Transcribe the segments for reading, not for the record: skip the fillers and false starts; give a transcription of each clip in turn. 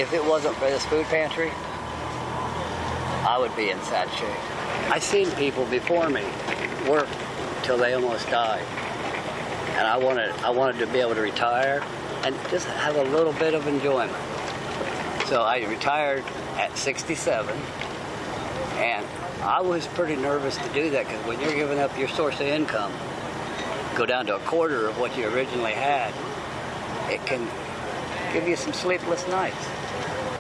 If it wasn't for this food pantry, I would be in sad shape. I've seen people before me work till they almost died. And I wanted to be able to retire and just have a little bit of enjoyment. So I retired at 67, and I was pretty nervous to do that because when you're giving up your source of income, go down to a quarter of what you originally had, it can give you some sleepless nights.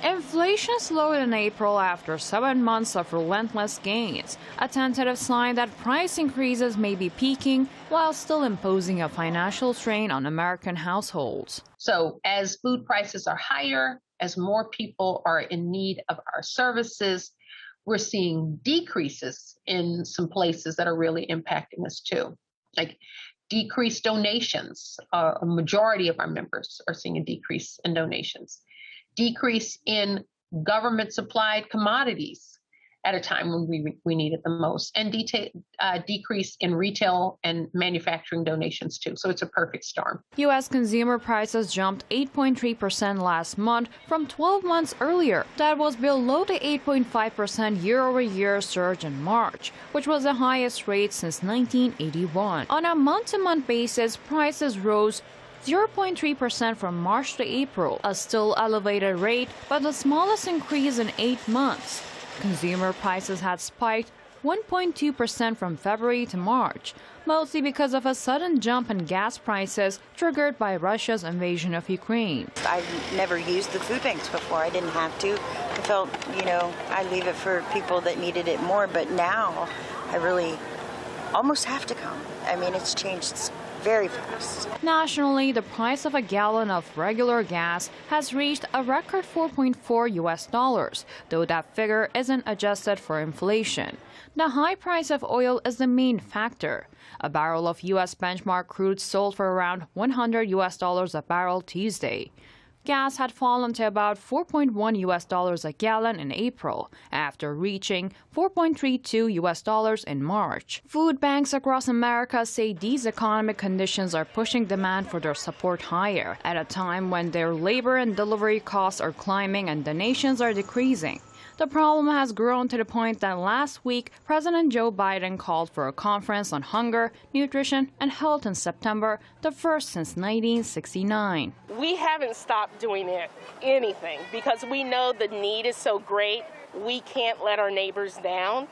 Inflation slowed in April after 7 months of relentless gains, a tentative sign that price increases may be peaking while still imposing a financial strain on American households. So as food prices are higher, as more people are in need of our services, we're seeing decreases in some places that are really impacting us too, like decreased donations. A majority of our members are seeing a decrease in donations. Decrease in government-supplied commodities at a time when we need it the most, and decrease in retail and manufacturing donations too. So it's a perfect storm. U.S. consumer prices jumped 8.3% last month from 12 months earlier. That was below the 8.5% year-over-year surge in March, which was the highest rate since 1981. On a month-to-month basis, prices rose 0.3% from March to April, a still elevated rate, but the smallest increase in 8 months. Consumer prices had spiked 1.2% from February to March, mostly because of a sudden jump in gas prices triggered by Russia's invasion of Ukraine. I've never used the food banks before. I didn't have to. I felt, I leave it for people that needed it more, but now I really almost have to come. I mean, it's changed very fast. Nationally, the price of a gallon of regular gas has reached a record $4.4, though that figure isn't adjusted for inflation. The high price of oil is the main factor. A barrel of U.S. benchmark crude sold for around $100 a barrel Tuesday. Gas had fallen to about $4.1 a gallon in April, after reaching $4.32 in March. Food banks across America say these economic conditions are pushing demand for their support higher, at a time when their labor and delivery costs are climbing and donations are decreasing. The problem has grown to the point that last week, President Joe Biden called for a conference on hunger, nutrition, and health in September, the first since 1969. We haven't stopped doing anything because we know the need is so great. We can't let our neighbors down.